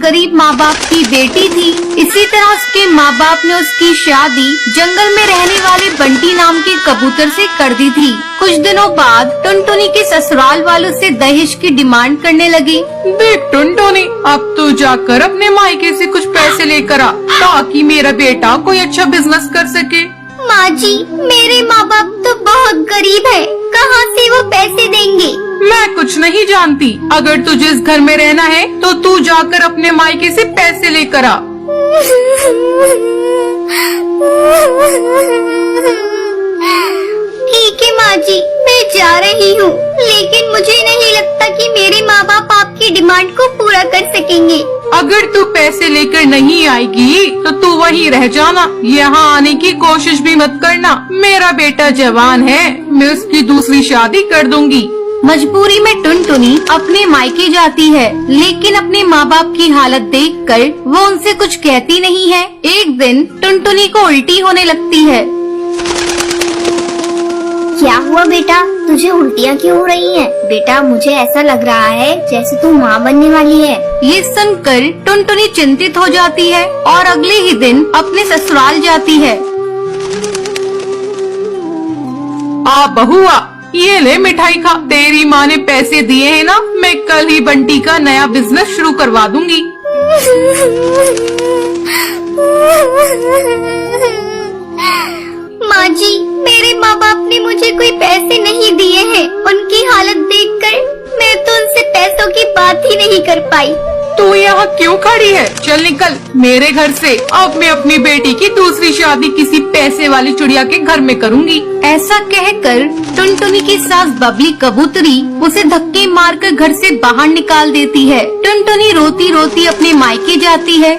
गरीब माँ बाप की बेटी थी। इसी तरह उसके माँ बाप ने उसकी शादी जंगल में रहने वाले बंटी नाम के कबूतर से कर दी थी। कुछ दिनों बाद टुनटुनी के ससुराल वालों से दहेज की डिमांड करने लगे। देख टुनटुनी, अब तू जाकर अपने मायके से कुछ पैसे लेकर आ, ताकि मेरा बेटा कोई अच्छा बिजनेस कर सके। माँ जी, मेरे माँ बाप तो बहुत गरीब है, कहाँ से वो पैसे देंगे? मैं कुछ नहीं जानती। अगर तुझे इस घर में रहना है तो तू जाकर अपने मायके से पैसे लेकर आ। ठीक है माँ जी, मैं जा रही हूँ, लेकिन मुझे नहीं लगता कि मेरे माँ बाप आपकी डिमांड को पूरा कर सकेंगे। अगर तू पैसे लेकर नहीं आएगी तो तू वहीं रह जाना, यहाँ आने की कोशिश भी मत करना। मेरा बेटा जवान है, मैं उसकी दूसरी शादी कर दूंगी। मजबूरी में टुनटुनी अपने मायके जाती है, लेकिन अपने माँ बाप की हालत देखकर वो उनसे कुछ कहती नहीं है। एक दिन टुनटुनी को उल्टी होने लगती है। क्या हुआ बेटा, तुझे उल्टियाँ क्यों हो रही हैं? बेटा मुझे ऐसा लग रहा है जैसे तू माँ बनने वाली है। ये सुनकर टुनटुनी चिंतित हो जाती है और अगले ही दिन अपने ससुराल जाती है। आ बहुआ, ये ले मिठाई खा। तेरी माँ ने पैसे दिए हैं ना, मैं कल ही बंटी का नया बिजनेस शुरू करवा दूंगी। माँ जी, मेरे माँ बाप ने मुझे कोई पैसे नहीं दिए हैं। उनकी हालत देखकर मैं तो उनसे पैसों की बात ही नहीं कर पाई। तू यहाँ क्यों खड़ी है? चल निकल मेरे घर से। अब मैं अपनी बेटी की दूसरी शादी किसी पैसे वाली चिड़िया के घर में करूँगी। ऐसा कहकर टुनटुनी की सास बबली कबूतरी उसे धक्के मारकर घर से बाहर निकाल देती है। टुनटुनी रोती रोती अपने मायके जाती है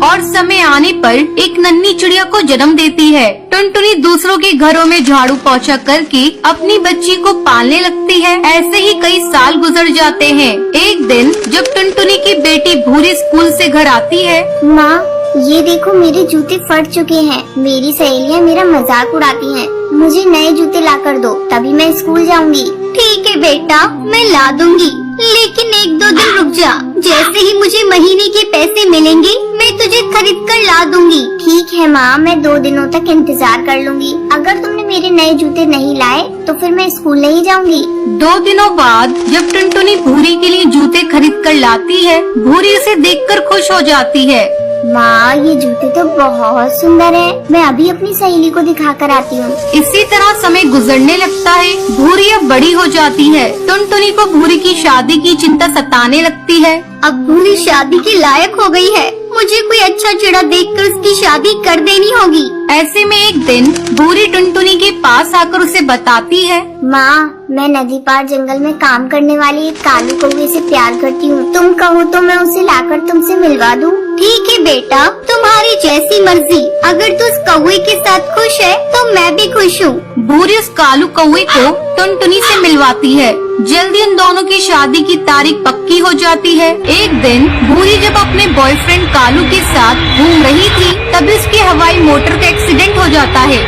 और समय आने पर एक नन्ही चिड़िया को जन्म देती है। टुनटुनी दूसरों के घरों में झाड़ू पोछा करके अपनी बच्ची को पालने लगती है। ऐसे ही कई साल गुजर जाते हैं। एक दिन जब टुनटुनी की बेटी भूरी स्कूल से घर आती है। माँ, ये देखो मेरे जूते फट चुके हैं। मेरी सहेलियाँ मेरा मजाक उड़ाती हैं। मुझे नए जूते ला कर दो, तभी मैं स्कूल जाऊंगी। ठीक है बेटा, मैं ला दूंगी, लेकिन 1-2 दिन रुक जा। जैसे ही मुझे महीने के पैसे मिलेंगे, मैं तुझे खरीद कर ला दूंगी। ठीक है माँ, मैं 2 दिनों तक इंतजार कर लूंगी। अगर तुमने मेरे नए जूते नहीं लाए तो फिर मैं स्कूल नहीं जाऊंगी। 2 दिनों बाद जब टुनटुनी भूरी के लिए जूते खरीद कर लाती है, भूरी उसे देखकर खुश हो जाती है। माँ, ये जूते तो बहुत सुंदर है। मैं अभी अपनी सहेली को दिखा कर आती हूँ। इसी तरह समय गुजरने लगता है। भूरी अब बड़ी हो जाती है। टुनटुनी को भूरी की शादी की चिंता सताने लगती है। अब भूरी शादी के लायक हो गई है, मुझे कोई अच्छा चिड़ा देखकर उसकी शादी कर देनी होगी। ऐसे में एक दिन भूरी टुनटुनी के पास आकर उसे बताती है। माँ, मैं नदी पार जंगल में काम करने वाली एक कालू कौवे से प्यार करती हूँ। तुम कहो तो मैं उसे लाकर तुमसे मिलवा दूँ। ठीक है बेटा, तुम्हारी जैसी मर्जी। अगर तू उस कौवे के साथ खुश है तो मैं भी खुश हूँ। भूरी उस कालू कौवे को टुनटुनी से मिलवाती है। जल्दी उन दोनों की शादी की तारीख पक्की हो जाती है। एक दिन भूरी जब अपने बॉयफ्रेंड कालू के साथ घूम रही थी, तभी उसके हवाई मोटर का एक्सीडेंट हो जाता है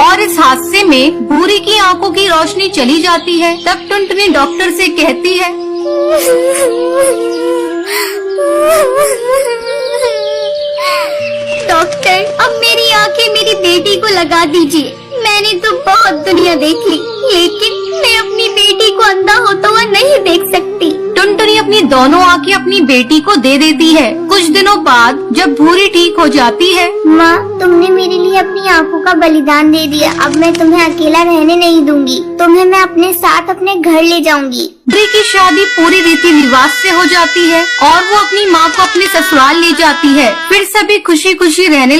और इस हादसे में भूरी की आंखों की रोशनी चली जाती है। तब टुनटुनी डॉक्टर से कहती है, डॉक्टर, अब मेरी आंखें मेरी बेटी को लगा दीजिए। मैंने तो बहुत दुनिया देख ली, लेकिन मैं अपनी बेटी को अंधा होता हुआ नहीं देख सकती। टुनटुनी अपनी दोनों आंखें अपनी बेटी को दे देती है। कुछ दिनों बाद जब भूरी ठीक हो जाती है। माँ, तुमने मेरे लिए अपनी आंखों का बलिदान दे दिया। अब मैं तुम्हें अकेला रहने नहीं दूंगी। तुम्हें मैं अपने साथ अपने घर ले जाऊंगी। भूरी की शादी पूरी रीति रिवाज से हो जाती है और वो अपनी माँ को अपने ससुराल ले जाती है। फिर सभी खुशी खुशी रहने